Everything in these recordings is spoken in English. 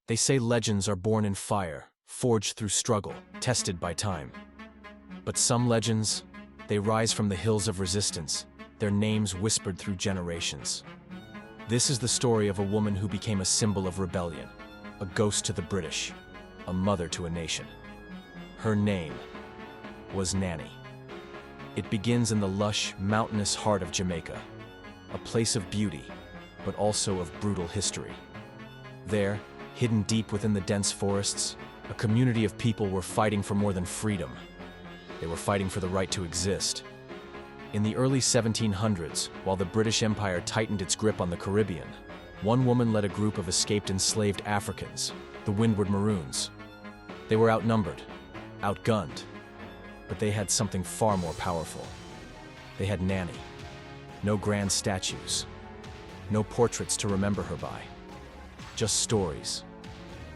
They say legends are born in fire, forged through struggle, tested by time. But some legends, they rise from the hills of resistance, their names whispered through generations. This is the story of a woman who became a symbol of rebellion, a ghost to the British, a mother to a nation. Her name was Nanny. It begins in the lush, mountainous heart of Jamaica, a place of beauty, but also of brutal history. There, hidden deep within the dense forests, a community of people were fighting for more than freedom. They were fighting for the right to exist. In the early 1700s, while the British Empire tightened its grip on the Caribbean, one woman led a group of escaped enslaved Africans, the Windward Maroons. They were outnumbered, outgunned, but they had something far more powerful. They had Nanny. No grand statues, no portraits to remember her by. Just stories,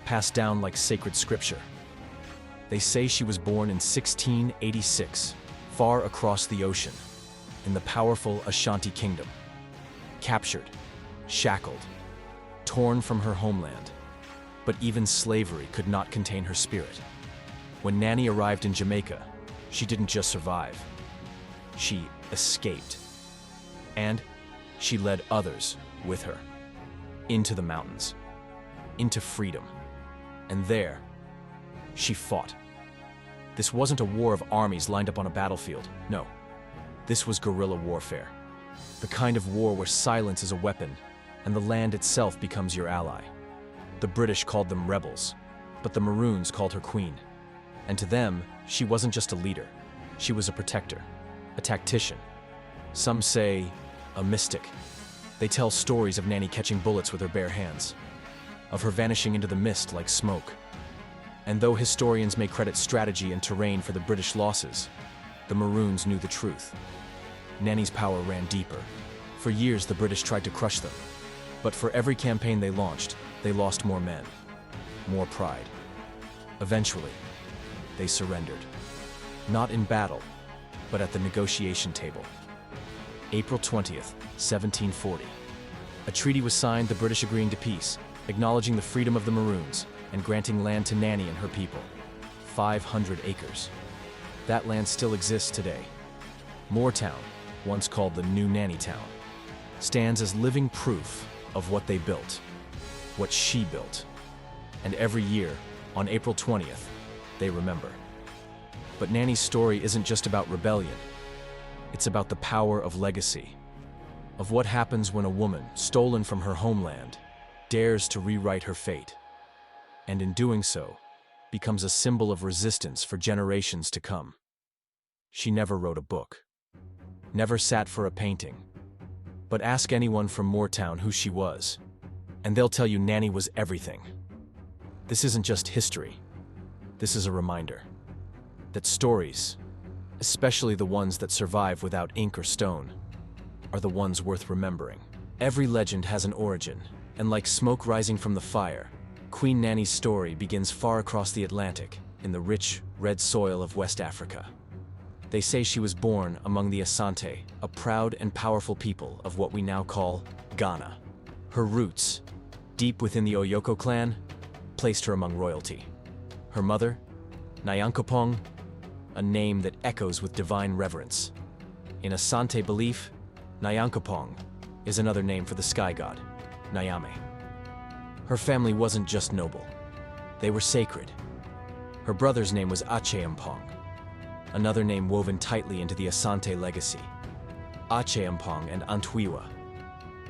passed down like sacred scripture. They say she was born in 1686, far across the ocean, in the powerful Ashanti Kingdom. Captured, shackled, torn from her homeland. But even slavery could not contain her spirit. When Nanny arrived in Jamaica, she didn't just survive. She escaped. And she led others with her. Into the mountains. Into freedom. And there, she fought. This wasn't a war of armies lined up on a battlefield. No. This was guerrilla warfare. The kind of war where silence is a weapon, and the land itself becomes your ally. The British called them rebels, but the Maroons called her queen. And to them, she wasn't just a leader. She was a protector, a tactician. Some say, a mystic. They tell stories of Nanny catching bullets with her bare hands, of her vanishing into the mist like smoke. And though historians may credit strategy and terrain for the British losses, the Maroons knew the truth. Nanny's power ran deeper. For years, the British tried to crush them. But for every campaign they launched, they lost more men, more pride. Eventually, they surrendered. Not in battle, but at the negotiation table. April 20th, 1740. A treaty was signed, the British agreeing to peace, acknowledging the freedom of the Maroons, and granting land to Nanny and her people. 500 acres. That land still exists today. Moortown, once called the New Nanny Town, stands as living proof of what they built, what she built. And every year, on April 20th, they remember. But Nanny's story isn't just about rebellion. It's about the power of legacy, of what happens when a woman, stolen from her homeland, dares to rewrite her fate, and in doing so, becomes a symbol of resistance for generations to come. She never wrote a book, never sat for a painting, but ask anyone from Moortown who she was, and they'll tell you Nanny was everything. This isn't just history. This is a reminder that stories, especially the ones that survive without ink or stone, are the ones worth remembering. Every legend has an origin, and like smoke rising from the fire, Queen Nanny's story begins far across the Atlantic, in the rich, red soil of West Africa. They say she was born among the Asante, a proud and powerful people of what we now call Ghana. Her roots, deep within the Oyoko clan, placed her among royalty. Her mother, Nyankopong, a name that echoes with divine reverence. In Asante belief, Nyankopong is another name for the sky god, Nyame. Her family wasn't just noble. They were sacred. Her brother's name was Acheampong, another name woven tightly into the Asante legacy. Acheampong and Antwiwa,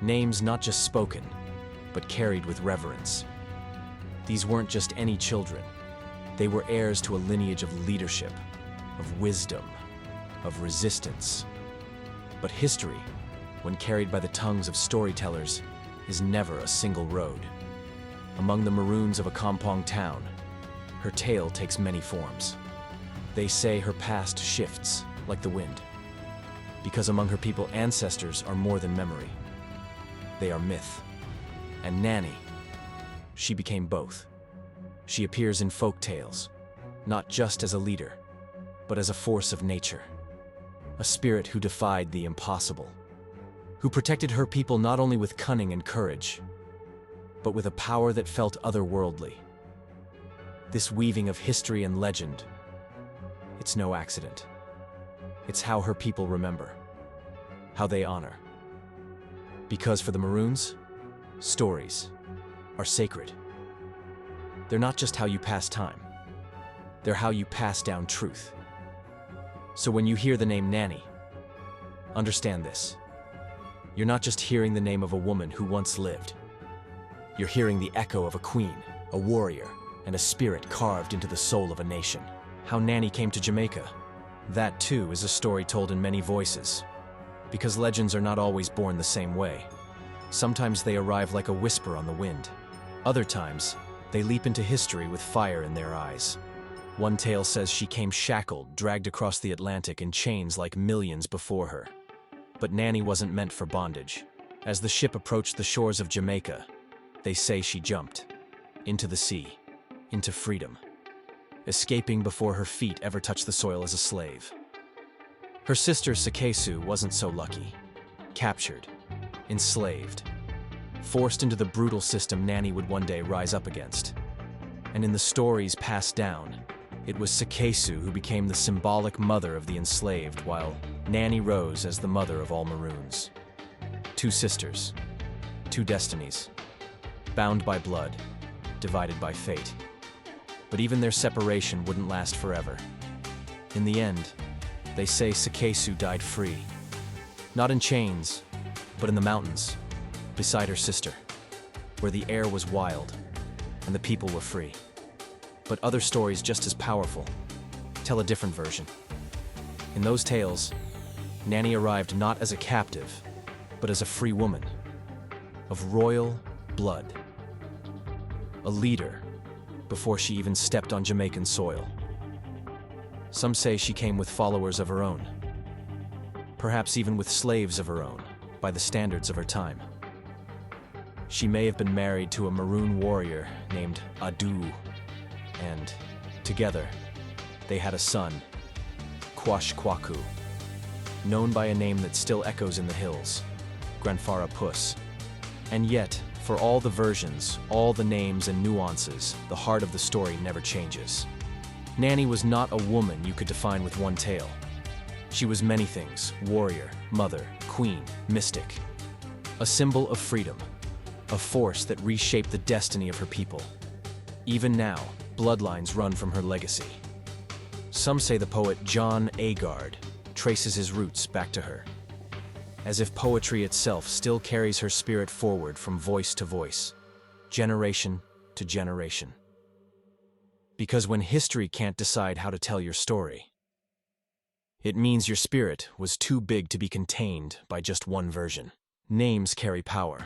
names not just spoken, but carried with reverence. These weren't just any children. They were heirs to a lineage of leadership, of wisdom, of resistance. But history, when carried by the tongues of storytellers, is never a single road. Among the Maroons of a Kampong town, her tale takes many forms. They say her past shifts like the wind, because among her people, ancestors are more than memory. They are myth. And Nanny, she became both. She appears in folk tales, not just as a leader, but as a force of nature. A spirit who defied the impossible, who protected her people not only with cunning and courage, but with a power that felt otherworldly. This weaving of history and legend, it's no accident. It's how her people remember, how they honor. Because for the Maroons, stories are sacred. They're not just how you pass time. They're how you pass down truth. So when you hear the name Nanny, understand this. You're not just hearing the name of a woman who once lived. You're hearing the echo of a queen, a warrior, and a spirit carved into the soul of a nation. How Nanny came to Jamaica. That too is a story told in many voices. Because legends are not always born the same way. Sometimes they arrive like a whisper on the wind. Other times, they leap into history with fire in their eyes. One tale says she came shackled, dragged across the Atlantic in chains like millions before her. But Nanny wasn't meant for bondage. As the ship approached the shores of Jamaica, they say she jumped into the sea, into freedom, escaping before her feet ever touched the soil as a slave. Her sister Sakesu wasn't so lucky. Captured, enslaved, forced into the brutal system Nanny would one day rise up against. And in the stories passed down, it was Sakesu who became the symbolic mother of the enslaved, while Nanny rose as the mother of all Maroons. Two sisters, two destinies, bound by blood, divided by fate. But even their separation wouldn't last forever. In the end, they say Sakesu died free. Not in chains, but in the mountains, beside her sister, where the air was wild and the people were free. But other stories just as powerful tell a different version. In those tales, Nanny arrived not as a captive, but as a free woman, of royal blood. A leader before she even stepped on Jamaican soil. Some say she came with followers of her own, perhaps even with slaves of her own, by the standards of her time. She may have been married to a Maroon warrior named Adu, and together they had a son, Kwash Kwaku, known by a name that still echoes in the hills, Granfara Puss. And yet, for all the versions, all the names and nuances, the heart of the story never changes. Nanny was not a woman you could define with one tale. She was many things: warrior, mother, queen, mystic. A symbol of freedom, a force that reshaped the destiny of her people. Even now, bloodlines run from her legacy. Some say the poet John Agard traces his roots back to her, as if poetry itself still carries her spirit forward from voice to voice, generation to generation. Because when history can't decide how to tell your story, it means your spirit was too big to be contained by just one version. Names carry power.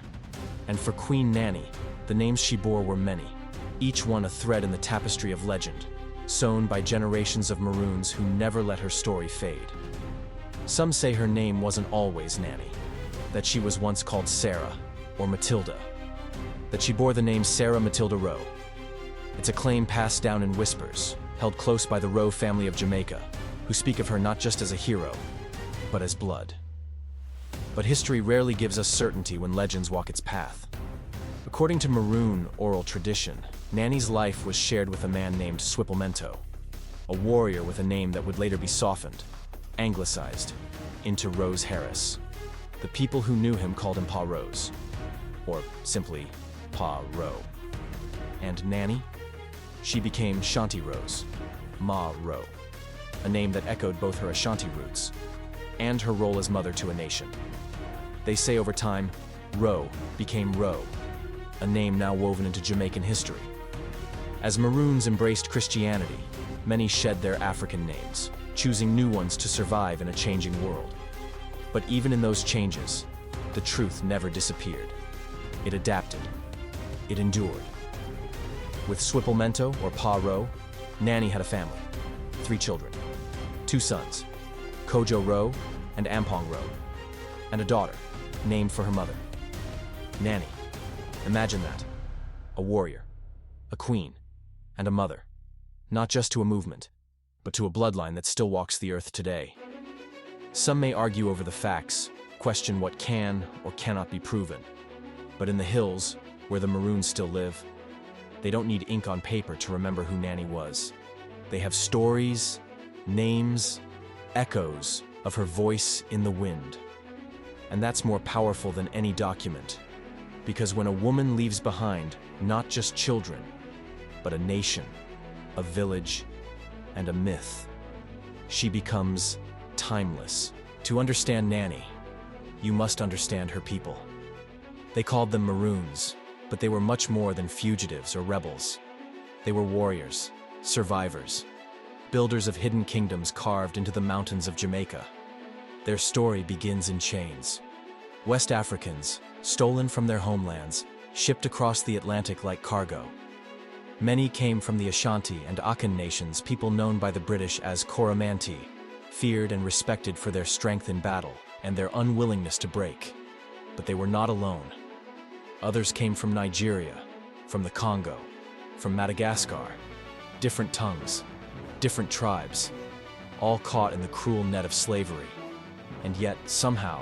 And for Queen Nanny, the names she bore were many, each one a thread in the tapestry of legend, sewn by generations of Maroons who never let her story fade. Some say her name wasn't always Nanny, that she was once called Sarah or Matilda, that she bore the name Sarah Matilda Rowe. It's a claim passed down in whispers, held close by the Rowe family of Jamaica, who speak of her not just as a hero, but as blood. But history rarely gives us certainty when legends walk its path. According to Maroon oral tradition, Nanny's life was shared with a man named Swipplemento, a warrior with a name that would later be softened, anglicized, into Rose Harris. The people who knew him called him Pa Rose, or simply Pa Rowe. And Nanny? She became Shanti Rose, Ma Rowe, a name that echoed both her Ashanti roots and her role as mother to a nation. They say over time, Rowe became Rowe, a name now woven into Jamaican history. As Maroons embraced Christianity, many shed their African names, choosing new ones to survive in a changing world. But even in those changes, the truth never disappeared. It adapted. It endured. With Swipplemento, or Pa Rowe, Nanny had a family, 3 children, 2 sons, Kojo Rowe and Ampong Rowe, and a daughter, named for her mother, Nanny. Imagine that. A warrior, a queen, and a mother. Not just to a movement, but to a bloodline that still walks the earth today. Some may argue over the facts, question what can or cannot be proven. But in the hills, where the Maroons still live, they don't need ink on paper to remember who Nanny was. They have stories, names, echoes of her voice in the wind. And that's more powerful than any document, because when a woman leaves behind not just children, but a nation, a village, and a myth, she becomes timeless. To understand Nanny, you must understand her people. They called them Maroons, but they were much more than fugitives or rebels. They were warriors, survivors, builders of hidden kingdoms carved into the mountains of Jamaica. Their story begins in chains. West Africans, stolen from their homelands, shipped across the Atlantic like cargo. Many came from the Ashanti and Akan nations, people known by the British as Coromantee, feared and respected for their strength in battle and their unwillingness to break. But they were not alone. Others came from Nigeria, from the Congo, from Madagascar. Different tongues, different tribes, all caught in the cruel net of slavery. And yet, somehow,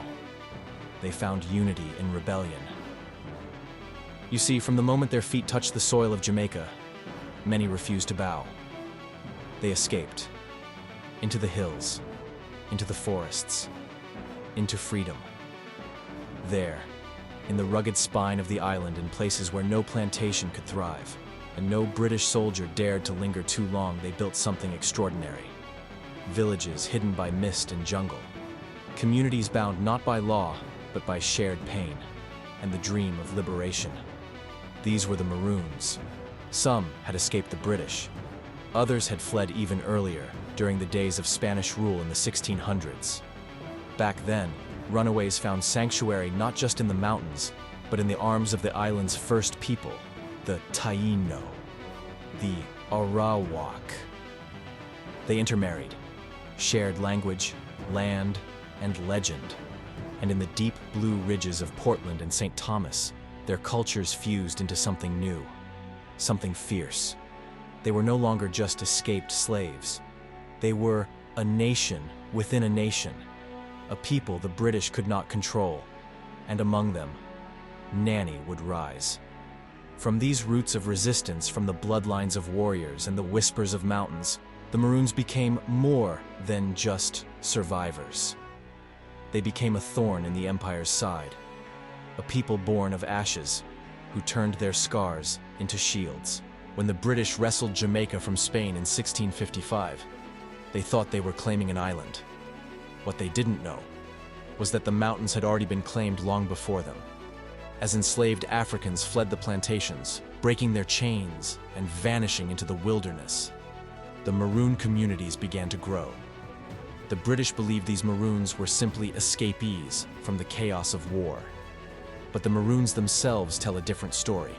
they found unity in rebellion. You see, from the moment their feet touched the soil of Jamaica, many refused to bow. They escaped. Into the hills, into the forests, into freedom. There, in the rugged spine of the island, in places where no plantation could thrive, and no British soldier dared to linger too long, they built something extraordinary. Villages hidden by mist and jungle. Communities bound not by law, but by shared pain, and the dream of liberation. These were the Maroons. Some had escaped the British. Others had fled even earlier, during the days of Spanish rule in the 1600s. Back then, runaways found sanctuary not just in the mountains, but in the arms of the island's first people, the Taino, the Arawak. They intermarried, shared language, land, and legend. And in the deep blue ridges of Portland and St. Thomas, their cultures fused into something new, something fierce. They were no longer just escaped slaves. They were a nation within a nation, a people the British could not control, and among them, Nanny would rise. From these roots of resistance, from the bloodlines of warriors and the whispers of mountains, the Maroons became more than just survivors. They became a thorn in the Empire's side, a people born of ashes who turned their scars into shields. When the British wrestled Jamaica from Spain in 1655, they thought they were claiming an island. What they didn't know was that the mountains had already been claimed long before them. As enslaved Africans fled the plantations, breaking their chains and vanishing into the wilderness, the Maroon communities began to grow. The British believed these Maroons were simply escapees from the chaos of war. But the Maroons themselves tell a different story,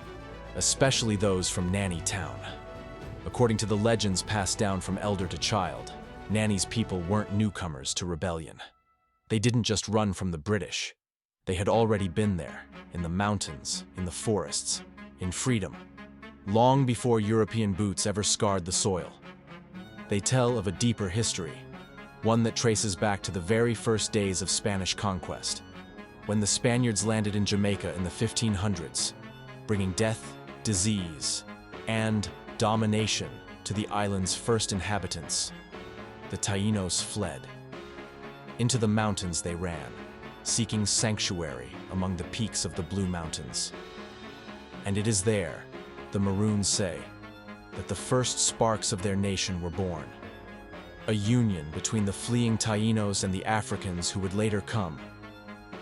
especially those from Nanny Town. According to the legends passed down from elder to child, Nanny's people weren't newcomers to rebellion. They didn't just run from the British. They had already been there, in the mountains, in the forests, in freedom, long before European boots ever scarred the soil. They tell of a deeper history, one that traces back to the very first days of Spanish conquest, when the Spaniards landed in Jamaica in the 1500s, bringing death, disease, and domination to the island's first inhabitants. The Tainos fled. Into the mountains they ran, seeking sanctuary among the peaks of the Blue Mountains. And it is there, the Maroons say, that the first sparks of their nation were born. A union between the fleeing Tainos and the Africans who would later come,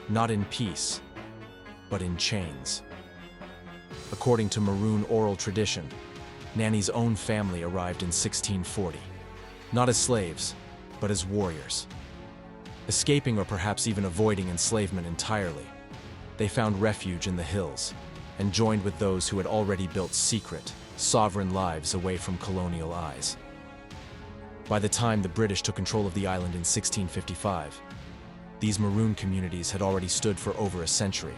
not in peace, but in chains. According to Maroon oral tradition, Nanny's own family arrived in 1640, not as slaves, but as warriors. Escaping or perhaps even avoiding enslavement entirely, they found refuge in the hills and joined with those who had already built secret, sovereign lives away from colonial eyes. By the time the British took control of the island in 1655, these Maroon communities had already stood for over a century.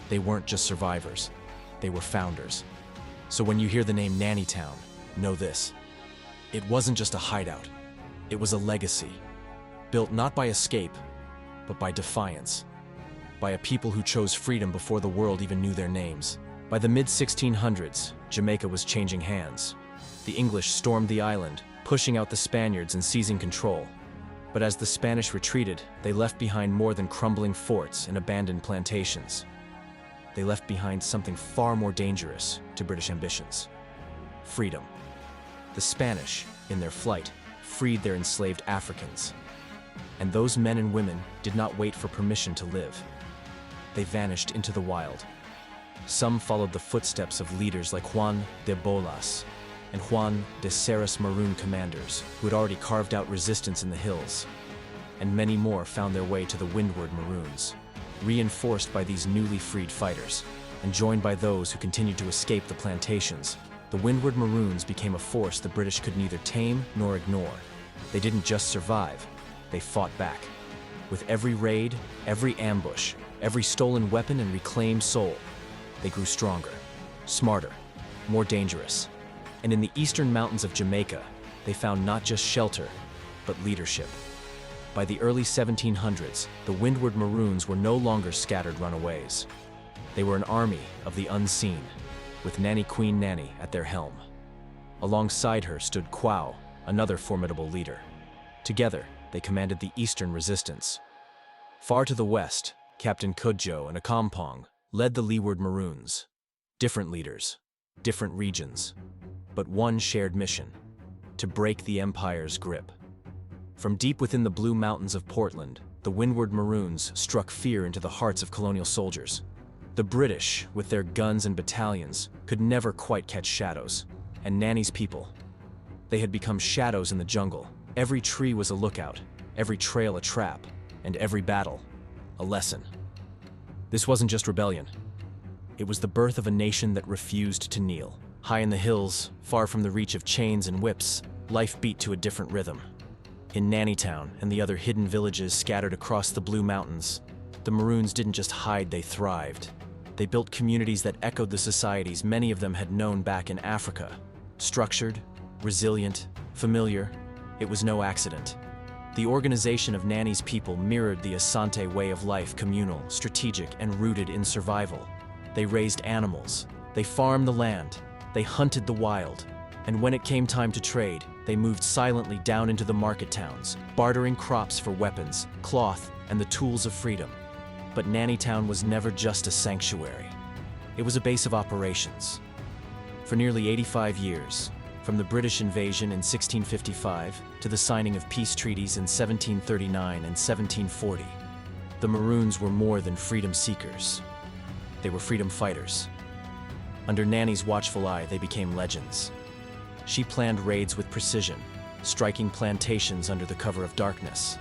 They weren't just survivors, they were founders. So when you hear the name Nanny Town, know this. It wasn't just a hideout, it was a legacy, built not by escape, but by defiance, by a people who chose freedom before the world even knew their names, By the mid-1600s, Jamaica was changing hands. The English stormed the island, pushing out the Spaniards and seizing control. But as the Spanish retreated, they left behind more than crumbling forts and abandoned plantations. They left behind something far more dangerous to British ambitions: freedom. The Spanish, in their flight, freed their enslaved Africans. And those men and women did not wait for permission to live. They vanished into the wild. Some followed the footsteps of leaders like Juan de Bolas and Juan de Serra's Maroon commanders, who had already carved out resistance in the hills. And many more found their way to the windward Maroons, reinforced by these newly freed fighters, and joined by those who continued to escape the plantations. The windward Maroons became a force the British could neither tame nor ignore. They didn't just survive, they fought back. With every raid, every ambush, every stolen weapon and reclaimed soul, they grew stronger, smarter, more dangerous. And in the eastern mountains of Jamaica, they found not just shelter, but leadership. By the early 1700s, the windward Maroons were no longer scattered runaways. They were an army of the unseen, with Queen Nanny at their helm. Alongside her stood Quao, another formidable leader. Together, they commanded the eastern resistance. Far to the west, Captain Cudjoe and Akampong led the leeward Maroons. Different leaders, different regions, but one shared mission: to break the Empire's grip. From deep within the Blue Mountains of Portland, the windward Maroons struck fear into the hearts of colonial soldiers. The British, with their guns and battalions, could never quite catch shadows. And Nanny's people, they had become shadows in the jungle. Every tree was a lookout, every trail a trap, and every battle a lesson. This wasn't just rebellion. It was the birth of a nation that refused to kneel. High in the hills, far from the reach of chains and whips, life beat to a different rhythm. In Nannytown and the other hidden villages scattered across the Blue Mountains, the Maroons didn't just hide, they thrived. They built communities that echoed the societies many of them had known back in Africa. Structured, resilient, familiar, it was no accident. The organization of Nanny's people mirrored the Asante way of life: communal, strategic, and rooted in survival. They raised animals, they farmed the land, they hunted the wild, and when it came time to trade, they moved silently down into the market towns, bartering crops for weapons, cloth, and the tools of freedom. But Nannytown was never just a sanctuary. It was a base of operations. For nearly 85 years, from the British invasion in 1655 to the signing of peace treaties in 1739 and 1740, the Maroons were more than freedom seekers. They were freedom fighters. Under Nanny's watchful eye, they became legends. She planned raids with precision, striking plantations under the cover of darkness.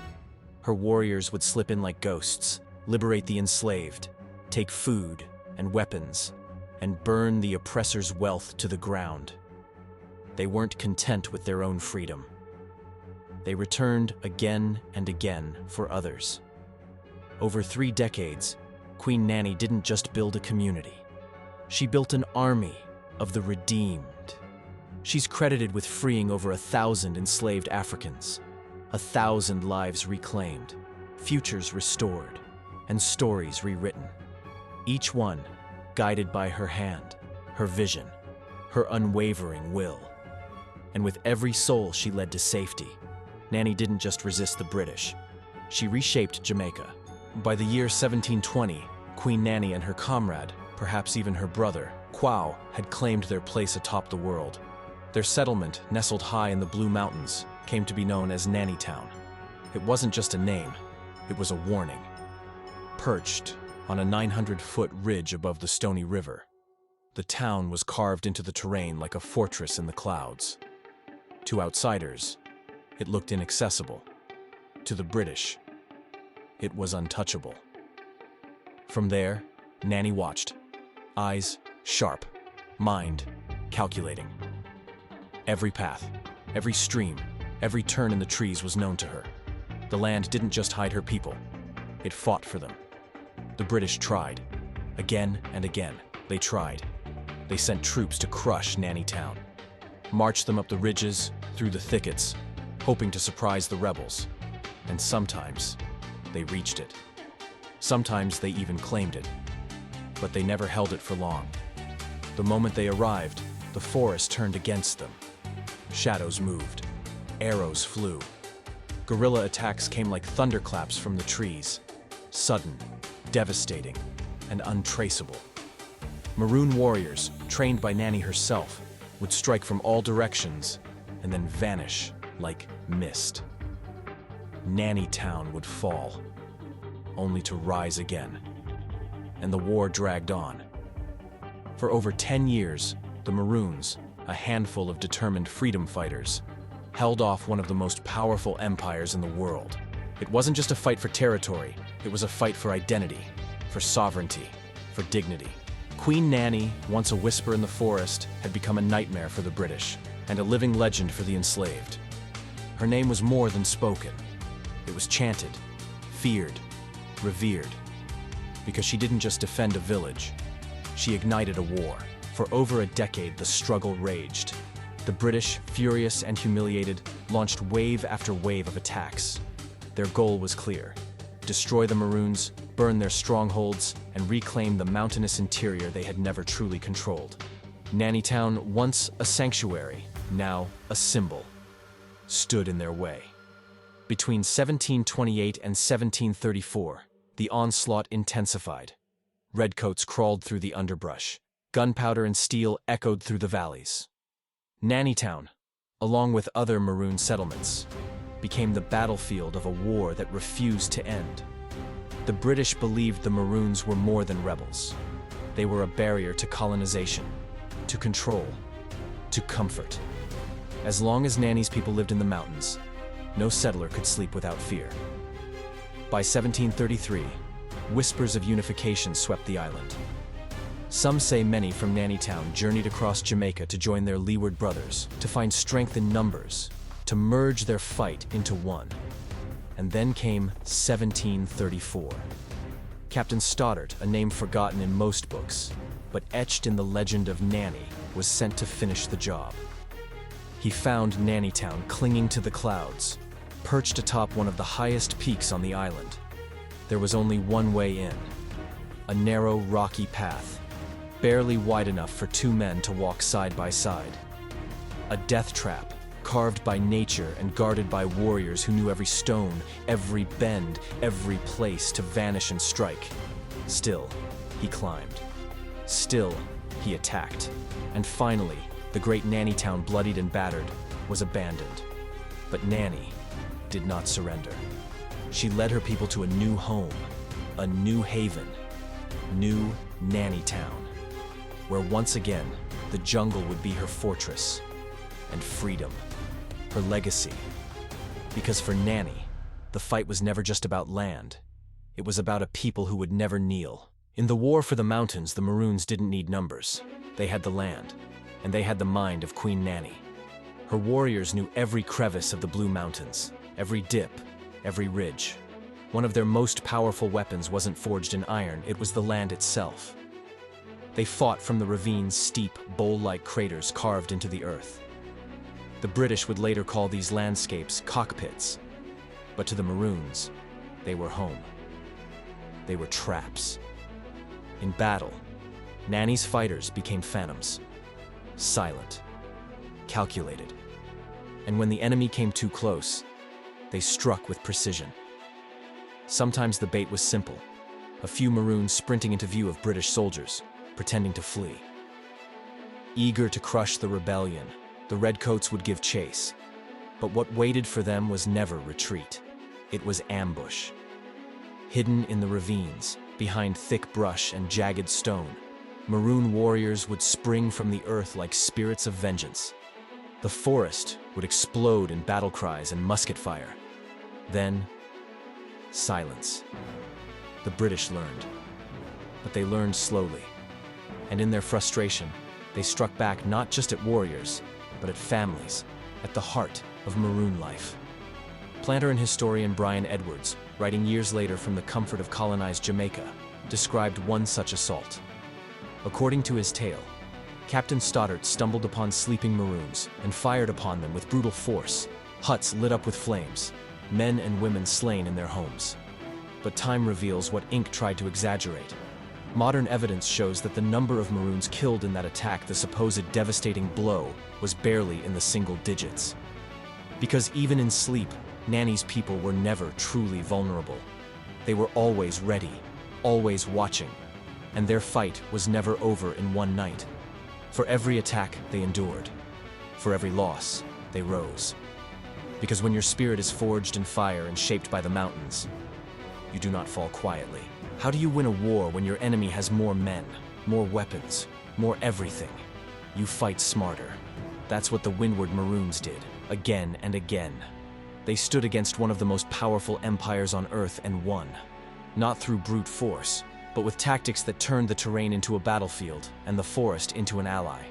Her warriors would slip in like ghosts, liberate the enslaved, take food and weapons, and burn the oppressor's wealth to the ground. They weren't content with their own freedom. They returned again and again for others. Over 3 decades, Queen Nanny didn't just build a community. She built an army of the redeemed. She's credited with freeing over 1,000 enslaved Africans, 1,000 lives reclaimed, futures restored, and stories rewritten. Each one guided by her hand, her vision, her unwavering will. And with every soul she led to safety, Nanny didn't just resist the British. She reshaped Jamaica. By the year 1720, Queen Nanny and her comrade, perhaps even her brother, Quao, had claimed their place atop the world. Their settlement, nestled high in the Blue Mountains, came to be known as Nannytown. It wasn't just a name, it was a warning. Perched on a 900-foot ridge above the Stony River, the town was carved into the terrain like a fortress in the clouds. To outsiders, it looked inaccessible. To the British, it was untouchable. From there, Nanny watched, eyes sharp, mind calculating. Every path, every stream, every turn in the trees was known to her. The land didn't just hide her people, it fought for them. The British tried. Again and again, they tried. They sent troops to crush Nannytown, marched them up the ridges, through the thickets, hoping to surprise the rebels. And sometimes, they reached it. Sometimes they even claimed it. But they never held it for long. The moment they arrived, the forest turned against them. Shadows moved. Arrows flew. Guerrilla attacks came like thunderclaps from the trees. Sudden, devastating, and untraceable. Maroon warriors, trained by Nanny herself, would strike from all directions and then vanish like mist. Nanny Town would fall, only to rise again. And the war dragged on. For over 10 years, the Maroons, a handful of determined freedom fighters, held off one of the most powerful empires in the world. It wasn't just a fight for territory, it was a fight for identity, for sovereignty, for dignity. Queen Nanny, once a whisper in the forest, had become a nightmare for the British, and a living legend for the enslaved. Her name was more than spoken. It was chanted, feared, revered. Because she didn't just defend a village, she ignited a war. For over a decade, the struggle raged. The British, furious and humiliated, launched wave after wave of attacks. Their goal was clear: destroy the Maroons, burn their strongholds, and reclaim the mountainous interior they had never truly controlled. Nanny Town, once a sanctuary, now a symbol, stood in their way. Between 1728 and 1734, the onslaught intensified. Redcoats crawled through the underbrush. Gunpowder and steel echoed through the valleys. Nanny Town, along with other Maroon settlements, became the battlefield of a war that refused to end. The British believed the Maroons were more than rebels. They were a barrier to colonization, to control, to comfort. As long as Nanny's people lived in the mountains, no settler could sleep without fear. By 1733, whispers of unification swept the island. Some say many from Nanny Town journeyed across Jamaica to join their leeward brothers, to find strength in numbers, to merge their fight into one. And then came 1734. Captain Stoddart, a name forgotten in most books, but etched in the legend of Nanny, was sent to finish the job. He found Nanny Town clinging to the clouds, perched atop one of the highest peaks on the island. There was only one way in, a narrow, rocky path, barely wide enough for two men to walk side by side. A death trap, carved by nature and guarded by warriors who knew every stone, every bend, every place to vanish and strike. Still, he climbed. Still, he attacked. And finally, the great Nanny Town, bloodied and battered, was abandoned. But Nanny did not surrender. She led her people to a new home, a new haven, new Nanny Town, where once again, the jungle would be her fortress, and freedom, her legacy. Because for Nanny, the fight was never just about land. It was about a people who would never kneel. In the war for the mountains, the Maroons didn't need numbers. They had the land, and they had the mind of Queen Nanny. Her warriors knew every crevice of the Blue Mountains, every dip, every ridge. One of their most powerful weapons wasn't forged in iron, it was the land itself. They fought from the ravine's steep, bowl-like craters carved into the earth. The British would later call these landscapes cockpits, but to the Maroons, they were home. They were traps. In battle, Nanny's fighters became phantoms, silent, calculated. And when the enemy came too close, they struck with precision. Sometimes the bait was simple: a few Maroons sprinting into view of British soldiers, pretending to flee. Eager to crush the rebellion, the Redcoats would give chase. But what waited for them was never retreat. It was ambush. Hidden in the ravines, behind thick brush and jagged stone, Maroon warriors would spring from the earth like spirits of vengeance. The forest would explode in battle cries and musket fire. Then, silence. The British learned. But they learned slowly. And in their frustration, they struck back not just at warriors, but at families, at the heart of Maroon life. Planter and historian Brian Edwards, writing years later from the comfort of colonized Jamaica, described one such assault. According to his tale, Captain Stoddart stumbled upon sleeping Maroons and fired upon them with brutal force. Huts lit up with flames, men and women slain in their homes. But time reveals what ink tried to exaggerate. Modern evidence shows that the number of Maroons killed in that attack, the supposed devastating blow, was barely in the single digits. Because even in sleep, Nanny's people were never truly vulnerable. They were always ready, always watching, and their fight was never over in one night. For every attack, they endured. For every loss, they rose. Because when your spirit is forged in fire and shaped by the mountains, you do not fall quietly. How do you win a war when your enemy has more men, more weapons, more everything? You fight smarter. That's what the Windward Maroons did, again and again. They stood against one of the most powerful empires on Earth and won. Not through brute force, but with tactics that turned the terrain into a battlefield and the forest into an ally.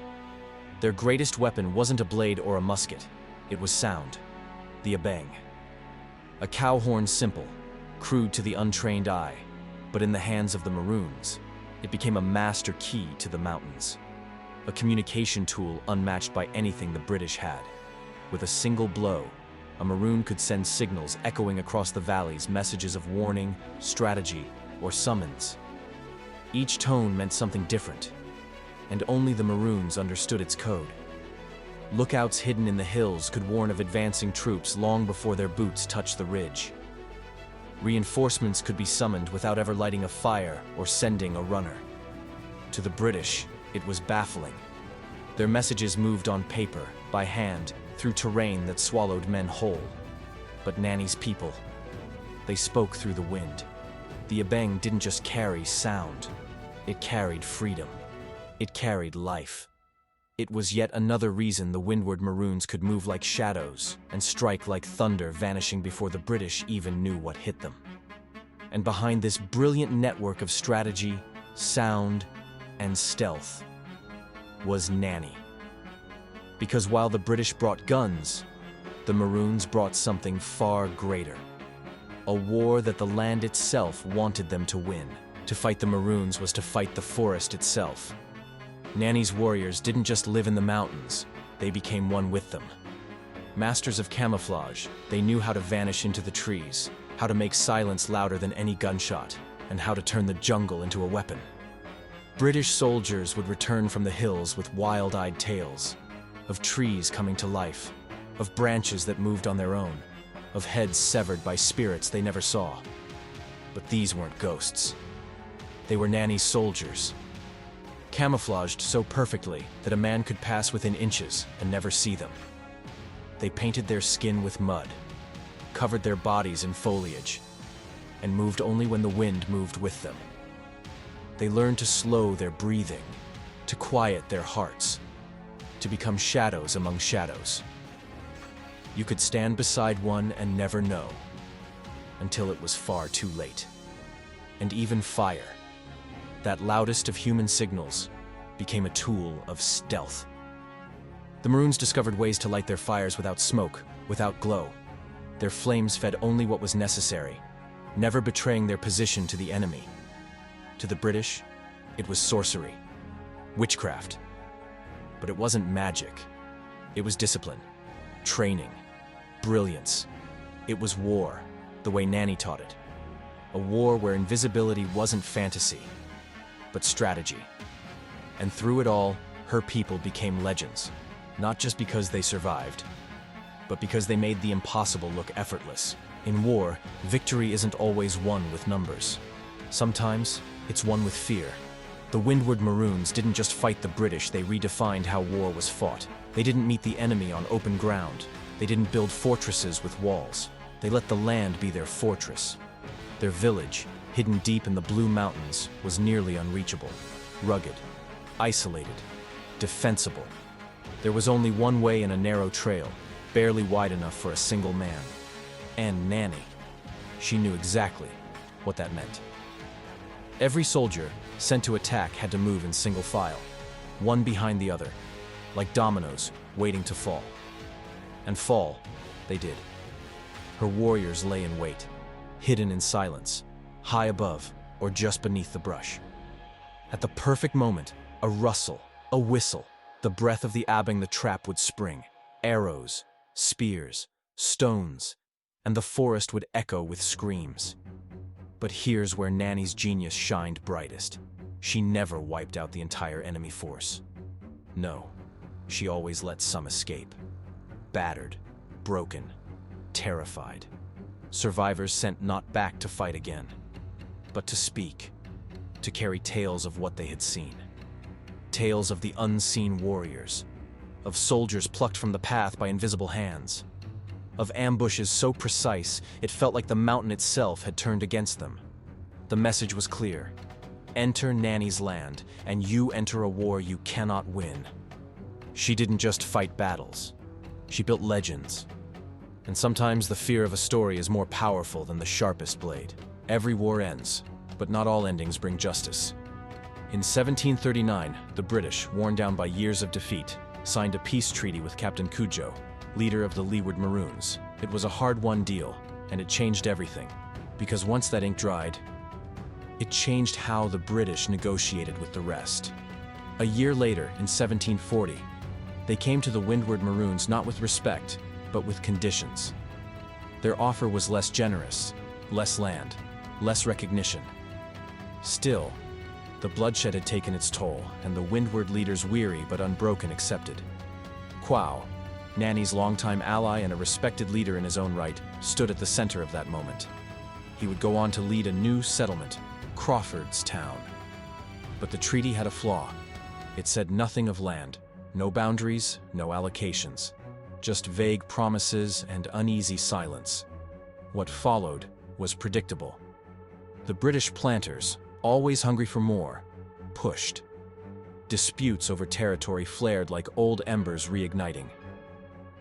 Their greatest weapon wasn't a blade or a musket, it was sound. The abeng. A cow horn simple, crude to the untrained eye, but in the hands of the Maroons, it became a master key to the mountains. A communication tool unmatched by anything the British had. With a single blow, a Maroon could send signals echoing across the valleys, messages of warning, strategy, or summons. Each tone meant something different, and only the Maroons understood its code. Lookouts hidden in the hills could warn of advancing troops long before their boots touched the ridge. Reinforcements could be summoned without ever lighting a fire or sending a runner. To the British, it was baffling. Their messages moved on paper, by hand, through terrain that swallowed men whole. But Nanny's people, they spoke through the wind. The abeng didn't just carry sound, it carried freedom. It carried life. It was yet another reason the Windward Maroons could move like shadows and strike like thunder, vanishing before the British even knew what hit them. And behind this brilliant network of strategy, sound, and stealth was Nanny. Because while the British brought guns, the Maroons brought something far greater. A war that the land itself wanted them to win. To fight the Maroons was to fight the forest itself. Nanny's warriors didn't just live in the mountains, they became one with them. Masters of camouflage, they knew how to vanish into the trees, how to make silence louder than any gunshot, and how to turn the jungle into a weapon. British soldiers would return from the hills with wild-eyed tales, of trees coming to life, of branches that moved on their own, of heads severed by spirits they never saw. But these weren't ghosts. They were Nanny's soldiers, camouflaged so perfectly that a man could pass within inches and never see them. They painted their skin with mud, covered their bodies in foliage, and moved only when the wind moved with them. They learned to slow their breathing, to quiet their hearts, to become shadows among shadows. You could stand beside one and never know, until it was far too late. And even fire, that loudest of human signals, became a tool of stealth. The Maroons discovered ways to light their fires without smoke, without glow. Their flames fed only what was necessary, never betraying their position to the enemy. To the British, it was sorcery, witchcraft. But it wasn't magic. It was discipline, training, brilliance. It was war, the way Nanny taught it. A war where invisibility wasn't fantasy, but strategy. And through it all, her people became legends, not just because they survived, but because they made the impossible look effortless. In war, victory isn't always won with numbers. Sometimes, it's won with fear. The Windward Maroons didn't just fight the British, they redefined how war was fought. They didn't meet the enemy on open ground. They didn't build fortresses with walls. They let the land be their fortress. Their village, hidden deep in the Blue Mountains, was nearly unreachable. Rugged, isolated, defensible. There was only one way in a narrow trail, barely wide enough for a single man. And Nanny, she knew exactly what that meant. Every soldier sent to attack had to move in single file, one behind the other, like dominoes waiting to fall. And fall, they did. Her warriors lay in wait, hidden in silence, high above or just beneath the brush. At the perfect moment, a rustle, a whistle, the breath of the abeng the trap would spring. Arrows, spears, stones, and the forest would echo with screams. But here's where Nanny's genius shined brightest. She never wiped out the entire enemy force. No, she always let some escape. Battered, broken, terrified. Survivors sent not back to fight again, but to speak, to carry tales of what they had seen. Tales of the unseen warriors, of soldiers plucked from the path by invisible hands, of ambushes so precise it felt like the mountain itself had turned against them. The message was clear. Enter Nanny's land, and you enter a war you cannot win. She didn't just fight battles. She built legends. And sometimes the fear of a story is more powerful than the sharpest blade. Every war ends, but not all endings bring justice. In 1739, the British, worn down by years of defeat, signed a peace treaty with Captain Cudjoe, leader of the leeward Maroons. It was a hard-won deal, and it changed everything. Because once that ink dried, it changed how the British negotiated with the rest. A year later, in 1740, they came to the windward Maroons not with respect, but with conditions. Their offer was less generous, less land, less recognition. Still, the bloodshed had taken its toll, and the windward leaders, weary but unbroken, accepted. Quao, Nanny's longtime ally and a respected leader in his own right, stood at the center of that moment. He would go on to lead a new settlement, Crawfordstown. But the treaty had a flaw. It said nothing of land, no boundaries, no allocations, just vague promises and uneasy silence. What followed was predictable. The British planters, always hungry for more, pushed. Disputes over territory flared like old embers reigniting.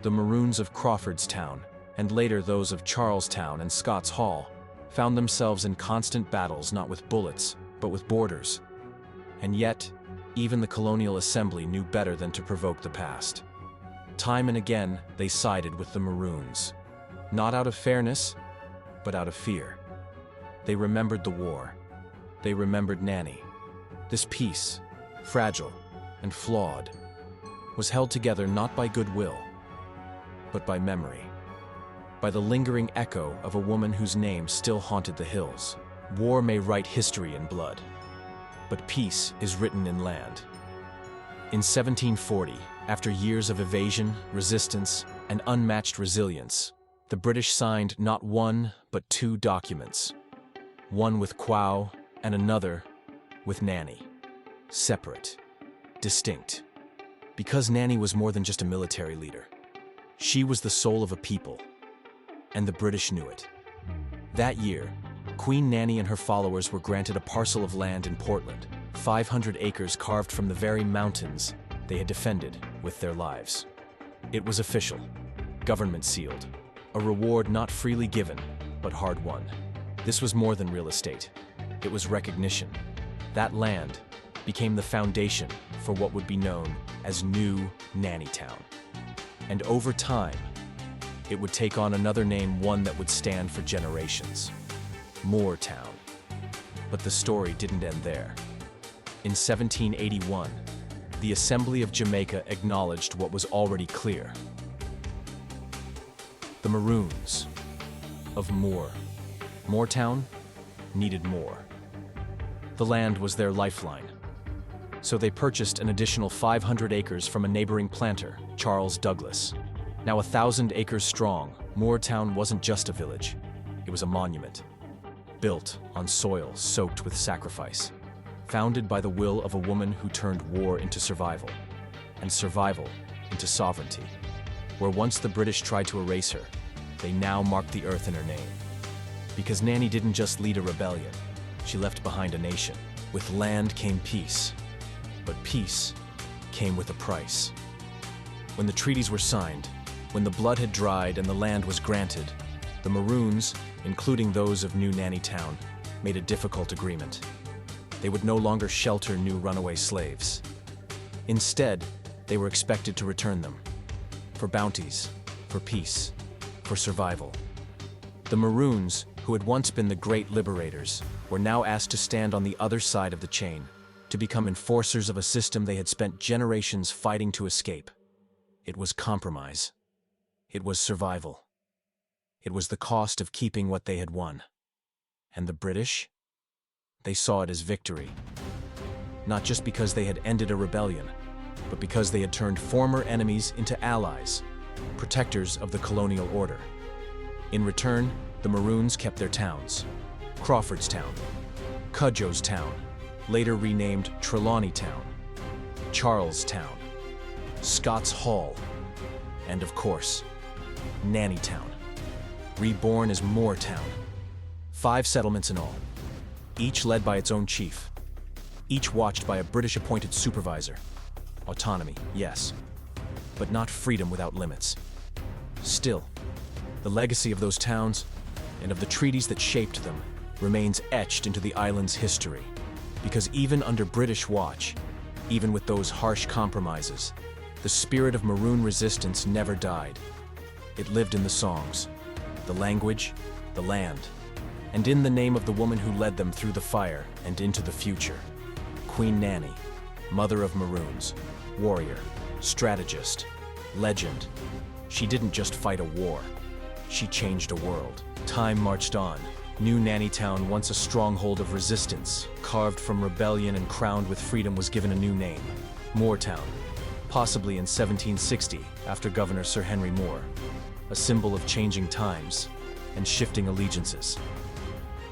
The Maroons of Crawfordstown, and later those of Charlestown and Scots Hall, found themselves in constant battles not with bullets, but with borders. And yet, even the colonial assembly knew better than to provoke the past. Time and again, they sided with the Maroons. Not out of fairness, but out of fear. They remembered the war. They remembered Nanny. This peace, fragile and flawed, was held together not by goodwill, but by memory. By the lingering echo of a woman whose name still haunted the hills. War may write history in blood, but peace is written in land. In 1740, after years of evasion, resistance, and unmatched resilience, the British signed not one, but two documents. One with Quao and another with Nanny. Separate, distinct. Because Nanny was more than just a military leader. She was the soul of a people, and the British knew it. That year, Queen Nanny and her followers were granted a parcel of land in Portland, 500 acres carved from the very mountains they had defended with their lives. It was official, government sealed, a reward not freely given, but hard-won. This was more than real estate. It was recognition. That land became the foundation for what would be known as New Nannytown. And over time, it would take on another name, one that would stand for generations. Moortown. But the story didn't end there. In 1781, the Assembly of Jamaica acknowledged what was already clear. The Maroons of Moortown needed more. The land was their lifeline. So they purchased an additional 500 acres from a neighboring planter, Charles Douglas. Now 1,000 acres strong, Moortown wasn't just a village. It was a monument, built on soil soaked with sacrifice, founded by the will of a woman who turned war into survival, and survival into sovereignty. Where once the British tried to erase her, they now marked the earth in her name. Because Nanny didn't just lead a rebellion, she left behind a nation. With land came peace, but peace came with a price. When the treaties were signed, when the blood had dried and the land was granted, the Maroons, including those of New Nannytown, made a difficult agreement. They would no longer shelter new runaway slaves. Instead, they were expected to return them. For bounties, for peace, for survival. The Maroons, who had once been the great liberators, were now asked to stand on the other side of the chain, to become enforcers of a system they had spent generations fighting to escape. It was compromise. It was survival. It was the cost of keeping what they had won. And the British? They saw it as victory. not just because they had ended a rebellion, but because they had turned former enemies into allies, protectors of the colonial order. In return, the Maroons kept their towns: Crawfordstown, Cudjoestown, later renamed Trelawneytown, Charlestown, Scott's Hall, and of course, Nannytown, reborn as Moortown. 5 settlements in all, each led by its own chief, each watched by a British-appointed supervisor. Autonomy, yes, but not freedom without limits. Still, the legacy of those towns and of the treaties that shaped them remains etched into the island's history, because even under British watch, even with those harsh compromises, the spirit of Maroon resistance never died. It lived in the songs, the language, the land, and in the name of the woman who led them through the fire and into the future. Queen Nanny, mother of Maroons, warrior, strategist, legend. She didn't just fight a war, she changed a world. Time marched on. New Nannytown, once a stronghold of resistance, carved from rebellion and crowned with freedom, was given a new name: Moortown, possibly in 1760 after Governor Sir Henry Moore, a symbol of changing times and shifting allegiances.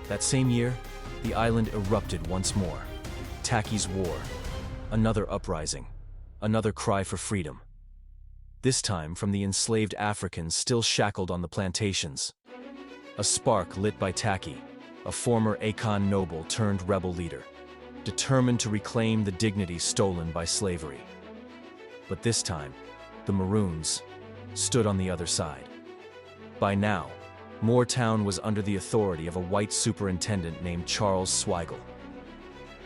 That same year, the island erupted once more. Tacky's War, another uprising, another cry for freedom. This time from the enslaved Africans still shackled on the plantations. A spark lit by Tacky, a former Akan noble turned rebel leader, determined to reclaim the dignity stolen by slavery. But this time, the Maroons stood on the other side. By now, Moortown was under the authority of a white superintendent named Charles Swigel.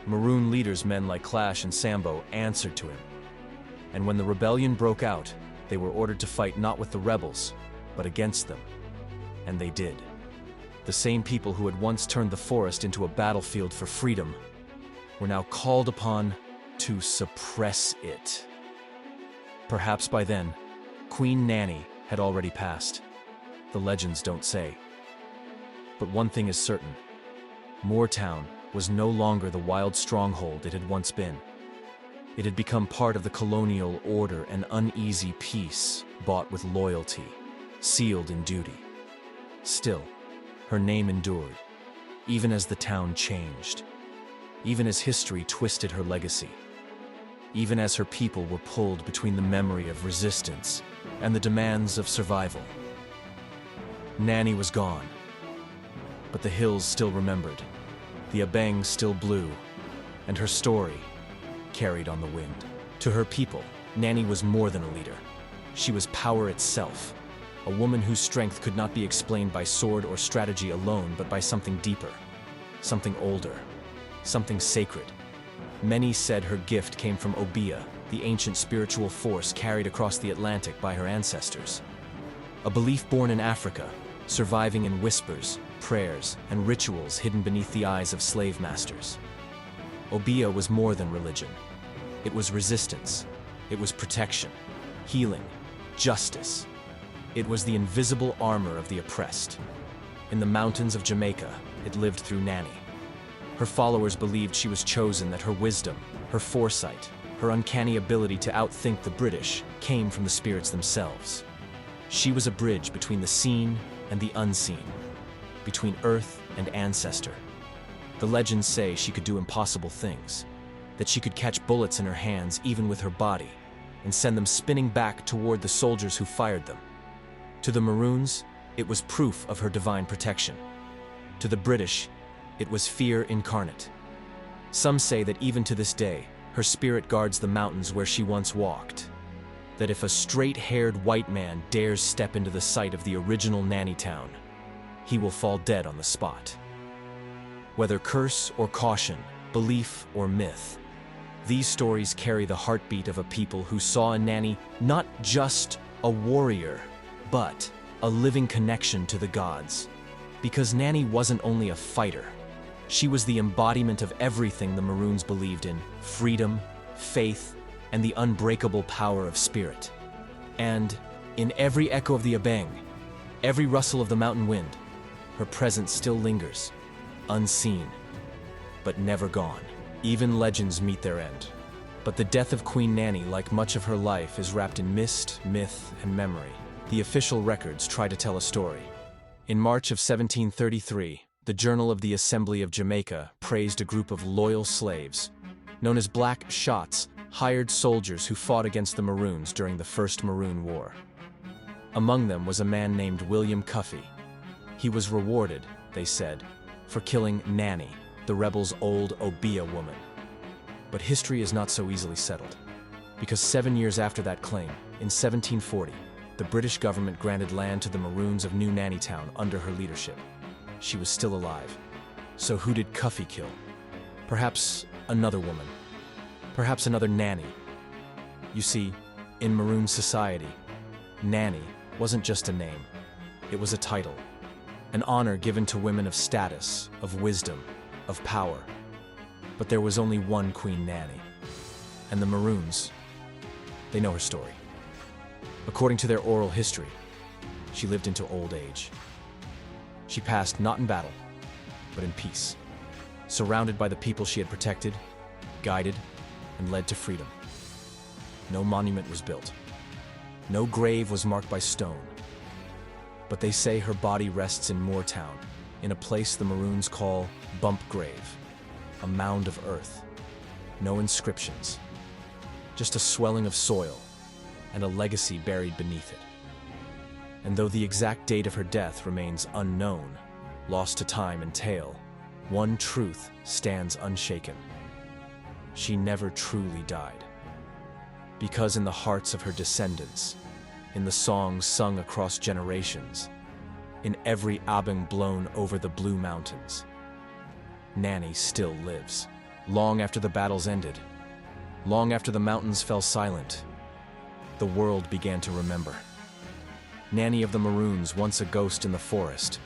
Maroon leaders, men like Clash and Sambo, answered to him. And when the rebellion broke out, they were ordered to fight not with the rebels, but against them. And they did. The same people who had once turned the forest into a battlefield for freedom were now called upon to suppress it. Perhaps by then, Queen Nanny had already passed. The legends don't say. But one thing is certain: Moortown was no longer the wild stronghold it had once been. It had become part of the colonial order, an uneasy peace bought with loyalty, sealed in duty. Still, her name endured, even as the town changed, even as history twisted her legacy, even as her people were pulled between the memory of resistance and the demands of survival. Nanny was gone, but the hills still remembered, the Abeng still blew, and her story carried on the wind. To her people, Nanny was more than a leader. She was power itself, a woman whose strength could not be explained by sword or strategy alone, but by something deeper, something older, something sacred. Many said her gift came from Obeah, the ancient spiritual force carried across the Atlantic by her ancestors. A belief born in Africa, surviving in whispers, prayers, and rituals hidden beneath the eyes of slave masters. Obeah was more than religion. It was resistance. It was protection, healing, justice. It was the invisible armor of the oppressed. In the mountains of Jamaica, it lived through Nanny. Her followers believed she was chosen, that her wisdom, her foresight, her uncanny ability to outthink the British came from the spirits themselves. She was a bridge between the seen and the unseen, between earth and ancestor. The legends say she could do impossible things, that she could catch bullets in her hands even with her body, and send them spinning back toward the soldiers who fired them. To the Maroons, it was proof of her divine protection. To the British, it was fear incarnate. Some say that even to this day, her spirit guards the mountains where she once walked. That if a straight-haired white man dares step into the site of the original Nannytown, he will fall dead on the spot. Whether curse or caution, belief or myth, these stories carry the heartbeat of a people who saw in Nanny not just a warrior, but a living connection to the gods. Because Nanny wasn't only a fighter, she was the embodiment of everything the Maroons believed in: freedom, faith, and the unbreakable power of spirit. And in every echo of the Abeng, every rustle of the mountain wind, her presence still lingers, unseen, but never gone. Even legends meet their end. But the death of Queen Nanny, like much of her life, is wrapped in mist, myth, and memory. The official records try to tell a story. In March of 1733, the Journal of the Assembly of Jamaica praised a group of loyal slaves, known as Black Shots, hired soldiers who fought against the Maroons during the First Maroon War. Among them was a man named William Cuffey. He was rewarded, they said, for killing Nanny, the rebels' old Obeah woman. But history is not so easily settled, because 7 years after that claim, in 1740, the British government granted land to the Maroons of New Nannytown under her leadership. She was still alive. So who did Cuffey kill? Perhaps another woman. Perhaps another nanny. You see, in Maroon society, Nanny wasn't just a name. It was a title, an honor given to women of status, of wisdom, of power. But there was only one Queen Nanny. And the Maroons, they know her story. According to their oral history, she lived into old age. She passed not in battle, but in peace, surrounded by the people she had protected, guided, and led to freedom. No monument was built. No grave was marked by stone. But they say her body rests in Moortown, in a place the Maroons call Bump Grave, a mound of earth. No inscriptions, just a swelling of soil and a legacy buried beneath it. And though the exact date of her death remains unknown, lost to time and tale, one truth stands unshaken. She never truly died. Because in the hearts of her descendants, in the songs sung across generations, in every abeng blown over the Blue Mountains, Nanny still lives. Long after the battles ended, long after the mountains fell silent, the world began to remember. Nanny of the Maroons, once a ghost in the forest,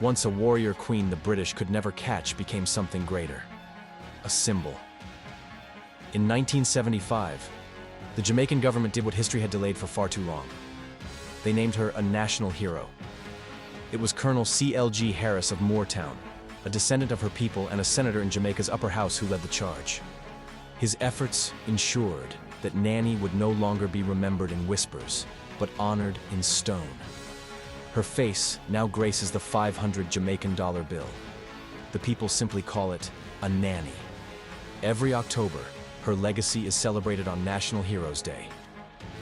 once a warrior queen the British could never catch, became something greater, a symbol. In 1975, the Jamaican government did what history had delayed for far too long. They named her a national hero. It was Colonel C.L.G. Harris of Moortown, a descendant of her people and a senator in Jamaica's upper house, who led the charge. His efforts ensured that Nanny would no longer be remembered in whispers, but honored in stone. Her face now graces the 500 Jamaican dollar bill. The people simply call it a nanny. Every October, her legacy is celebrated on National Heroes Day.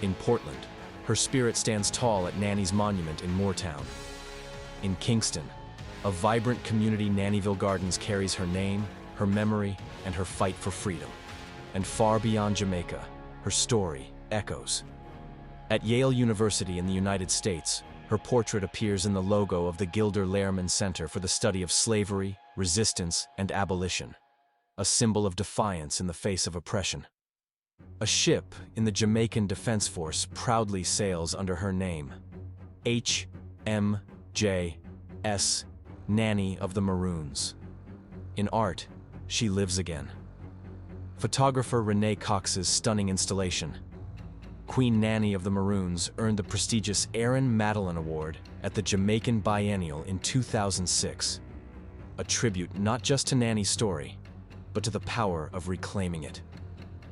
In Portland, her spirit stands tall at Nanny's monument in Moortown. In Kingston, a vibrant community, Nannyville Gardens, carries her name, her memory, and her fight for freedom. And far beyond Jamaica, her story echoes. At Yale University in the United States, her portrait appears in the logo of the Gilder Lehrman Center for the Study of Slavery, Resistance, and Abolition, a symbol of defiance in the face of oppression. A ship in the Jamaican Defense Force proudly sails under her name, HMJS, Nanny of the Maroons. In art, she lives again. Photographer Renee Cox's stunning installation, Queen Nanny of the Maroons, earned the prestigious Aaron Madeline Award at the Jamaican Biennial in 2006, a tribute not just to Nanny's story, but to the power of reclaiming it.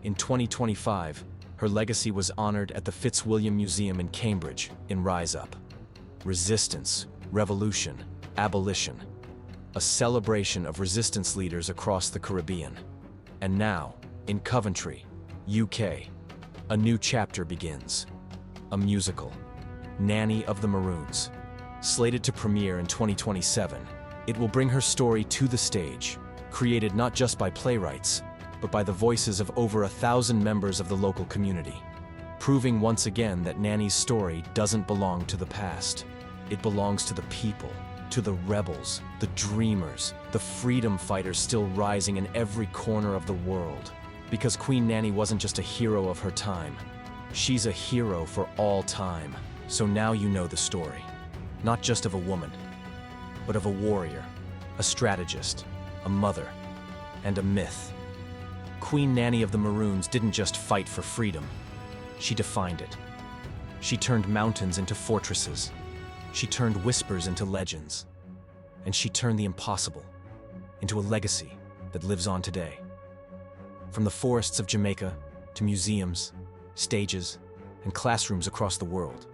In 2025, her legacy was honored at the Fitzwilliam Museum in Cambridge in Rise Up. Resistance, revolution, abolition, a celebration of resistance leaders across the Caribbean. And now, in Coventry, UK, a new chapter begins. A musical, Nanny of the Maroons. Slated to premiere in 2027, it will bring her story to the stage, created not just by playwrights, but by the voices of over 1,000 members of the local community, proving once again that Nanny's story doesn't belong to the past. It belongs to the people, to the rebels, the dreamers, the freedom fighters still rising in every corner of the world. Because Queen Nanny wasn't just a hero of her time, she's a hero for all time. So now you know the story, not just of a woman, but of a warrior, a strategist, a mother, and a myth. Queen Nanny of the Maroons didn't just fight for freedom, she defined it. She turned mountains into fortresses. She turned whispers into legends. And she turned the impossible into a legacy that lives on today. From the forests of Jamaica to museums, stages, and classrooms across the world,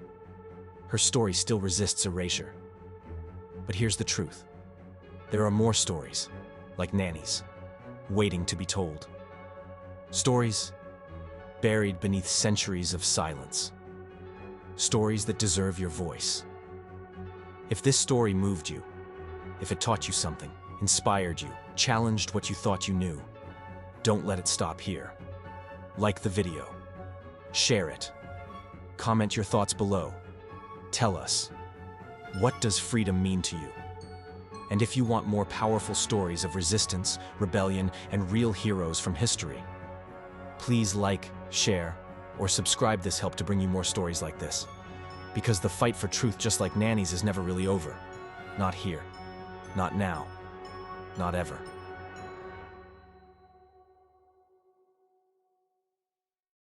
her story still resists erasure. But here's the truth. There are more stories, like Nanny's, waiting to be told. Stories buried beneath centuries of silence. Stories that deserve your voice. If this story moved you, if it taught you something, inspired you, challenged what you thought you knew, don't let it stop here. Like the video. Share it. Comment your thoughts below. Tell us, what does freedom mean to you? And if you want more powerful stories of resistance, rebellion, and real heroes from history, please like, share, or subscribe. This help to bring you more stories like this. Because the fight for truth, just like Nanny's, is never really over. Not here. Not now. Not ever.